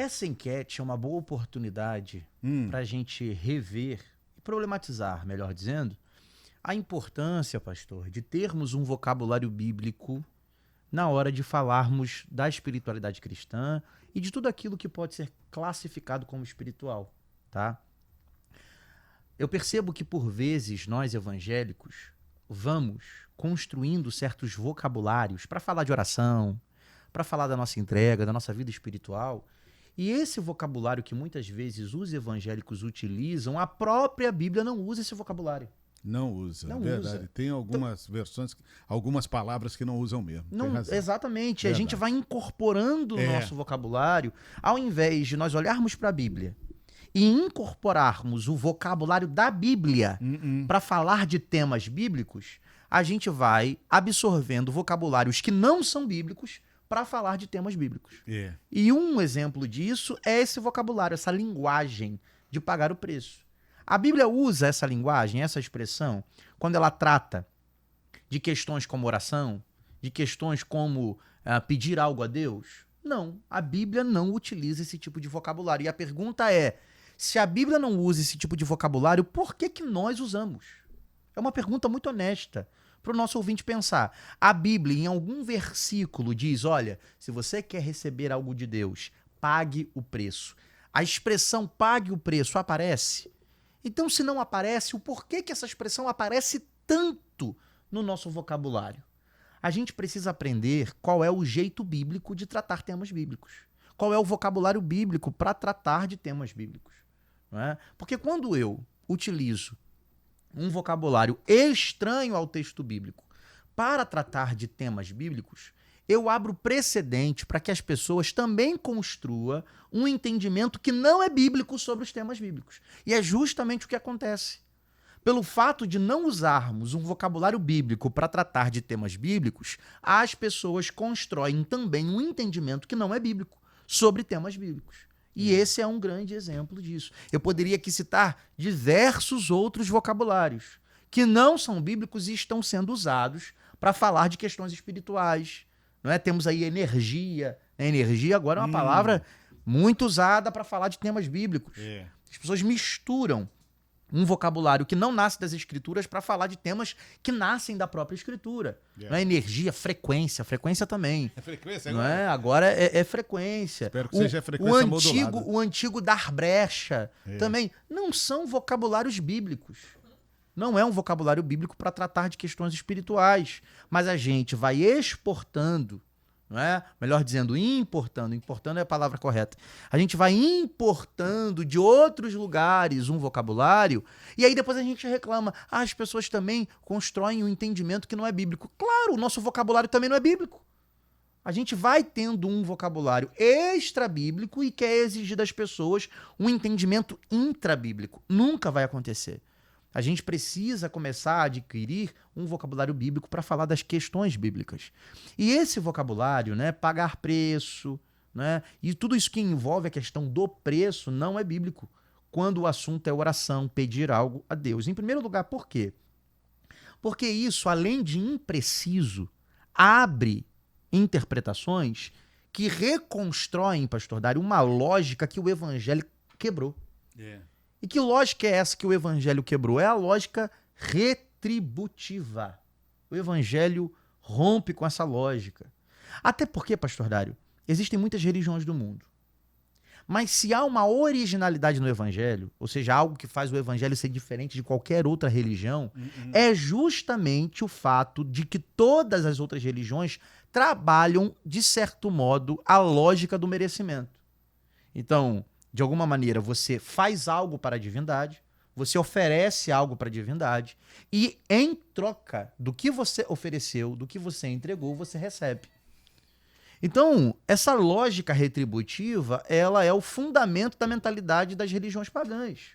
Essa enquete é uma boa oportunidade para a gente rever e problematizar, melhor dizendo, a importância, pastor, de termos um vocabulário bíblico na hora de falarmos da espiritualidade cristã e de tudo aquilo que pode ser classificado como espiritual, tá? Eu percebo que, por vezes, nós evangélicos vamos construindo certos vocabulários para falar de oração, para falar da nossa entrega, da nossa vida espiritual. E esse vocabulário que muitas vezes os evangélicos utilizam, a própria Bíblia não usa esse vocabulário. Não usa, Não verdade. usa. Tem algumas versões, algumas palavras que não usam mesmo. Tem Não, razão. exatamente. Verdade. A gente vai incorporando o nosso vocabulário, ao invés de nós olharmos para a Bíblia e incorporarmos o vocabulário da Bíblia para falar de temas bíblicos, a gente vai absorvendo vocabulários que não são bíblicos para falar de temas bíblicos. E um exemplo disso é esse vocabulário, essa linguagem de pagar o preço. A Bíblia usa essa linguagem, essa expressão, quando ela trata de questões como oração, de questões como pedir algo a Deus? Não, a Bíblia não utiliza esse tipo de vocabulário. E a pergunta é, se a Bíblia não usa esse tipo de vocabulário, por que nós usamos? É uma pergunta muito honesta para o nosso ouvinte pensar. A Bíblia, em algum versículo, diz, olha, se você quer receber algo de Deus, pague o preço. A expressão pague o preço aparece? Então, se não aparece, o porquê que essa expressão aparece tanto no nosso vocabulário? A gente precisa aprender qual é o jeito bíblico de tratar temas bíblicos. Qual é o vocabulário bíblico para tratar de temas bíblicos. Não é? Porque quando eu utilizo um vocabulário estranho ao texto bíblico para tratar de temas bíblicos, eu abro precedente para que as pessoas também construam um entendimento que não é bíblico sobre os temas bíblicos. E é justamente o que acontece. Pelo fato de não usarmos um vocabulário bíblico para tratar de temas bíblicos, as pessoas constroem também um entendimento que não é bíblico sobre temas bíblicos. E esse é um grande exemplo disso. Eu poderia aqui citar diversos outros vocabulários que não são bíblicos e estão sendo usados para falar de questões espirituais. Não é? Temos aí energia. Energia agora é uma palavra muito usada para falar de temas bíblicos. As pessoas misturam um vocabulário que não nasce das escrituras para falar de temas que nascem da própria escritura. Não é energia, frequência também. É frequência não agora? é? Agora é frequência. Espero que seja frequência modulada. O antigo dar brecha também não são vocabulários bíblicos. Não é um vocabulário bíblico para tratar de questões espirituais, mas a gente vai exportando, não é? Melhor dizendo, importando é a palavra correta. A gente vai importando de outros lugares um vocabulário e aí depois a gente reclama, as pessoas também constroem um entendimento que não é bíblico. Claro, o nosso vocabulário também não é bíblico. A gente vai tendo um vocabulário extra-bíblico e quer exigir das pessoas um entendimento intrabíblico. Nunca vai acontecer. A gente precisa começar a adquirir um vocabulário bíblico para falar das questões bíblicas. E esse vocabulário, né, pagar preço, né, e tudo isso que envolve a questão do preço não é bíblico, quando o assunto é oração, pedir algo a Deus. Em primeiro lugar, por quê? Porque isso, além de impreciso, abre interpretações que reconstroem, pastor Dário, uma lógica que o evangelho quebrou. E que lógica é essa que o evangelho quebrou? É a lógica retributiva. O evangelho rompe com essa lógica. Até porque, pastor Dário, existem muitas religiões do mundo. Mas se há uma originalidade no evangelho, ou seja, algo que faz o evangelho ser diferente de qualquer outra religião, é justamente o fato de que todas as outras religiões trabalham, de certo modo, a lógica do merecimento. Então, de alguma maneira, você faz algo para a divindade, você oferece algo para a divindade e, em troca do que você ofereceu, do que você entregou, você recebe. Então, essa lógica retributiva, ela é o fundamento da mentalidade das religiões pagãs.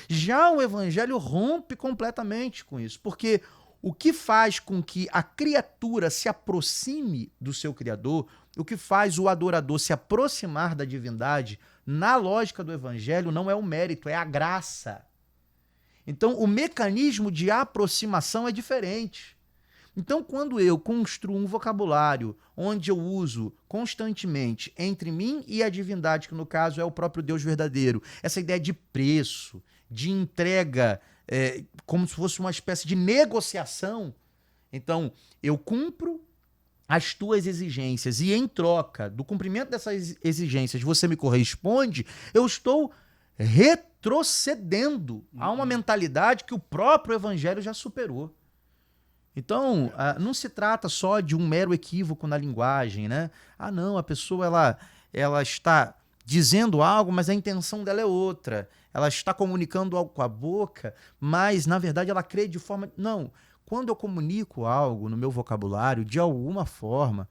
Já o evangelho rompe completamente com isso, porque o que faz com que a criatura se aproxime do seu Criador, o que faz o adorador se aproximar da divindade, na lógica do evangelho, não é o mérito, é a graça. Então, o mecanismo de aproximação é diferente. Então, quando eu construo um vocabulário onde eu uso constantemente entre mim e a divindade, que no caso é o próprio Deus verdadeiro, essa ideia de preço, de entrega, como se fosse uma espécie de negociação. Então, eu cumpro as tuas exigências e em troca do cumprimento dessas exigências você me corresponde, eu estou retrocedendo a uma mentalidade que o próprio evangelho já superou. Então, não se trata só de um mero equívoco na linguagem, né? Ah, não, a pessoa ela está dizendo algo, mas a intenção dela é outra. Ela está comunicando algo com a boca, mas, na verdade, ela crê de forma... Não, quando eu comunico algo no meu vocabulário, de alguma forma,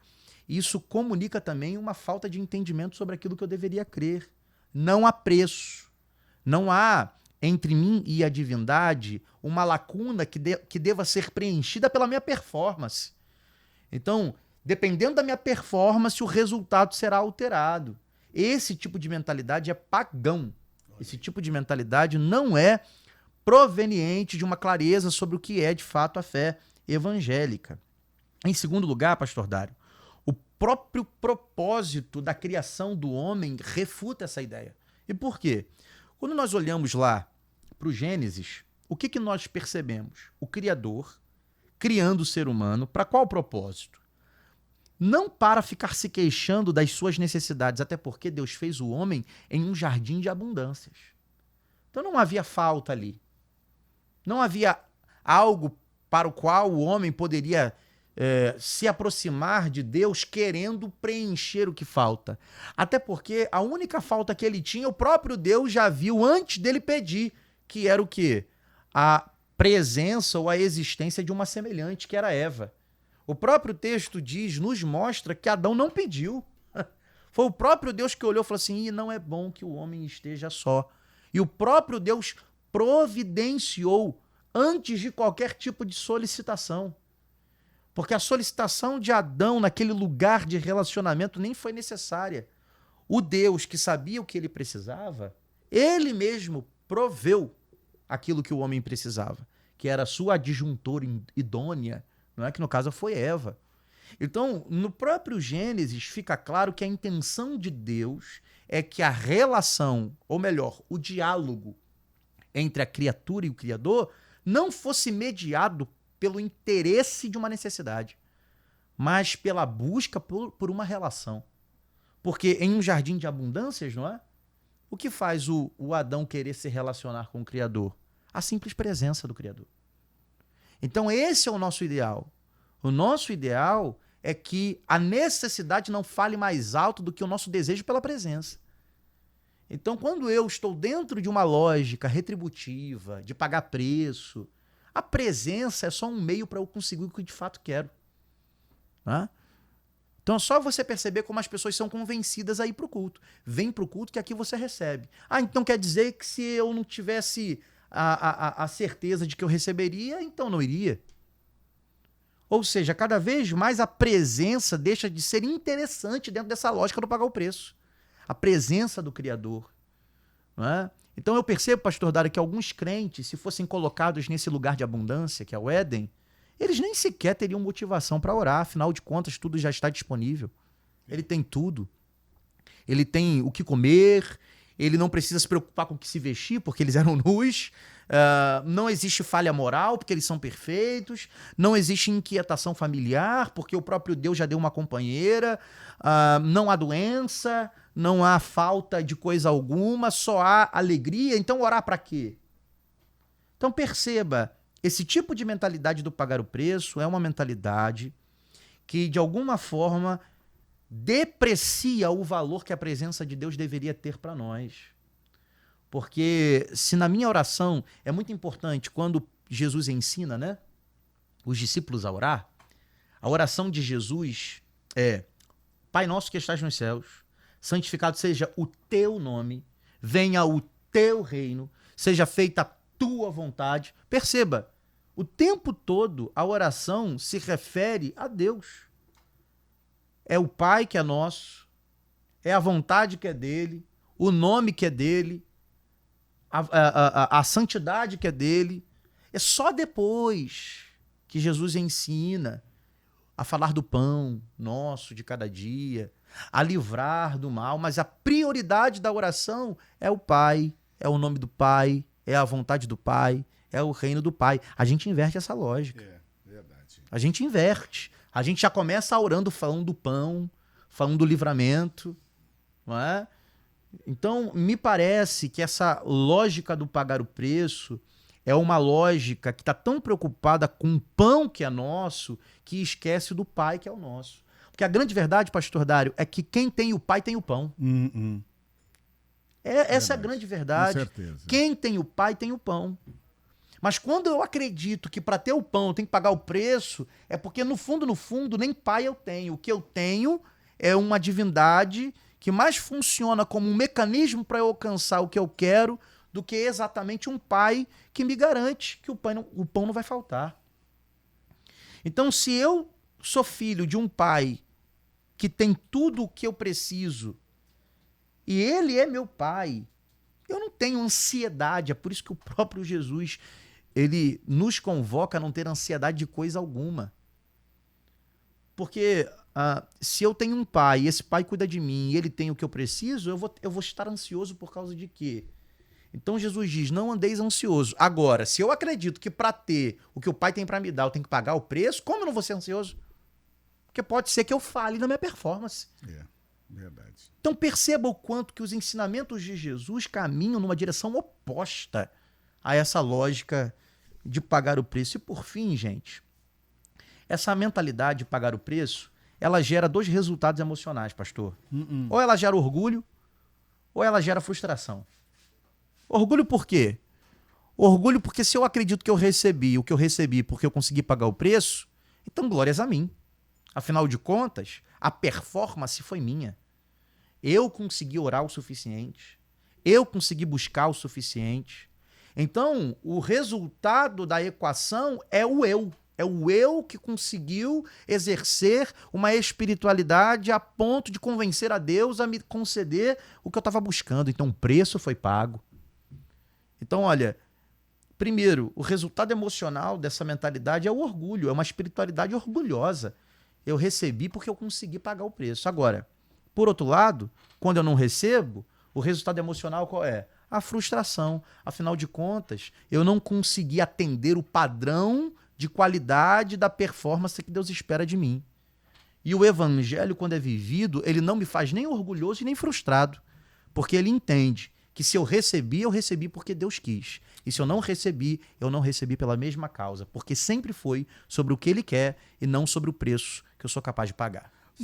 isso comunica também uma falta de entendimento sobre aquilo que eu deveria crer. Não há preço. Não há, entre mim e a divindade, uma lacuna que deva ser preenchida pela minha performance. Então, dependendo da minha performance, o resultado será alterado. Esse tipo de mentalidade é pagão. Esse tipo de mentalidade não é proveniente de uma clareza sobre o que é, de fato, a fé evangélica. Em segundo lugar, pastor Dário, o próprio propósito da criação do homem refuta essa ideia. E por quê? Quando nós olhamos lá para o Gênesis, o que nós percebemos? O Criador criando o ser humano, para qual propósito? Não para ficar se queixando das suas necessidades, até porque Deus fez o homem em um jardim de abundâncias. Então não havia falta ali. Não havia algo para o qual o homem poderia se aproximar de Deus querendo preencher o que falta. Até porque a única falta que ele tinha, o próprio Deus já viu antes dele pedir, que era o quê? A presença ou a existência de uma semelhante, que era Eva. O próprio texto nos mostra que Adão não pediu. Foi o próprio Deus que olhou e falou assim, não é bom que o homem esteja só. E o próprio Deus providenciou antes de qualquer tipo de solicitação. Porque a solicitação de Adão naquele lugar de relacionamento nem foi necessária. O Deus que sabia o que ele precisava, ele mesmo proveu aquilo que o homem precisava, que era a sua adjuntora idônea, não é? Que no caso foi Eva. Então, no próprio Gênesis fica claro que a intenção de Deus é que a relação, ou melhor, o diálogo entre a criatura e o Criador não fosse mediado pelo interesse de uma necessidade, mas pela busca por uma relação. Porque em um jardim de abundâncias, não é? O que faz o Adão querer se relacionar com o Criador? A simples presença do Criador. Então esse é o nosso ideal. O nosso ideal é que a necessidade não fale mais alto do que o nosso desejo pela presença. Então, quando eu estou dentro de uma lógica retributiva, de pagar preço, a presença é só um meio para eu conseguir o que de fato quero. Né? Então é só você perceber como as pessoas são convencidas a ir para o culto. Vem para o culto que aqui você recebe. Ah, então quer dizer que se eu não tivesse a certeza de que eu receberia, então não iria. Ou seja, cada vez mais a presença deixa de ser interessante dentro dessa lógica do pagar o preço. A presença do Criador. Não é? Então eu percebo, pastor Dário, que alguns crentes, se fossem colocados nesse lugar de abundância, que é o Éden, eles nem sequer teriam motivação para orar, afinal de contas tudo já está disponível. Ele tem tudo. Ele tem o que comer, ele não precisa se preocupar com o que se vestir, porque eles eram nus, não existe falha moral, porque eles são perfeitos, não existe inquietação familiar, porque o próprio Deus já deu uma companheira, não há doença, não há falta de coisa alguma, só há alegria. Então orar para quê? Então perceba, esse tipo de mentalidade do pagar o preço é uma mentalidade que de alguma forma deprecia o valor que a presença de Deus deveria ter para nós. Porque se na minha oração é muito importante quando Jesus ensina, né, os discípulos a orar, a oração de Jesus é: Pai nosso que estás nos céus, santificado seja o teu nome, venha o teu reino, seja feita a tua vontade. Perceba, o tempo todo a oração se refere a Deus. É o Pai que é nosso, é a vontade que é dele, o nome que é dele, a santidade que é dele. É só depois que Jesus ensina a falar do pão nosso de cada dia, a livrar do mal, mas a prioridade da oração é o Pai, é o nome do Pai, é a vontade do Pai, é o reino do Pai. A gente inverte essa lógica. É, verdade. A gente inverte. A gente já começa orando falando do pão, falando do livramento, não é? Então, me parece que essa lógica do pagar o preço é uma lógica que está tão preocupada com o pão que é nosso que esquece do Pai que é o nosso. Porque a grande verdade, pastor Dário, é que quem tem o Pai tem o pão. Essa é a grande verdade. Com certeza. Quem tem o Pai tem o pão. Mas quando eu acredito que para ter o pão eu tenho que pagar o preço, é porque no fundo, nem Pai eu tenho. O que eu tenho é uma divindade que mais funciona como um mecanismo para eu alcançar o que eu quero do que exatamente um Pai que me garante que o pão não vai faltar. Então, se eu sou filho de um Pai que tem tudo o que eu preciso e Ele é meu Pai, eu não tenho ansiedade. É por isso que o próprio Jesus, ele nos convoca a não ter ansiedade de coisa alguma. Porque se eu tenho um pai e esse pai cuida de mim e ele tem o que eu preciso, eu vou estar ansioso por causa de quê? Então Jesus diz, não andeis ansioso. Agora, se eu acredito que para ter o que o pai tem para me dar, eu tenho que pagar o preço, como eu não vou ser ansioso? Porque pode ser que eu falhe na minha performance. É, verdade. Então perceba o quanto que os ensinamentos de Jesus caminham numa direção oposta a essa lógica de pagar o preço. E por fim, gente, essa mentalidade de pagar o preço, ela gera dois resultados emocionais, pastor. Ou ela gera orgulho, ou ela gera frustração. Orgulho por quê? Orgulho porque se eu acredito que eu recebi o que eu recebi porque eu consegui pagar o preço, então glórias a mim. Afinal de contas, a performance foi minha. Eu consegui orar o suficiente. Eu consegui buscar o suficiente. Então, o resultado da equação é o eu. É o eu que conseguiu exercer uma espiritualidade a ponto de convencer a Deus a me conceder o que eu estava buscando. Então, o preço foi pago. Então, olha, primeiro, o resultado emocional dessa mentalidade é o orgulho, é uma espiritualidade orgulhosa. Eu recebi porque eu consegui pagar o preço. Agora, por outro lado, quando eu não recebo, o resultado emocional qual é? A frustração. Afinal de contas, eu não consegui atender o padrão de qualidade da performance que Deus espera de mim. E o evangelho, quando é vivido, ele não me faz nem orgulhoso e nem frustrado, porque ele entende que se eu recebi porque Deus quis. E se eu não recebi pela mesma causa, porque sempre foi sobre o que ele quer e não sobre o preço que eu sou capaz de pagar.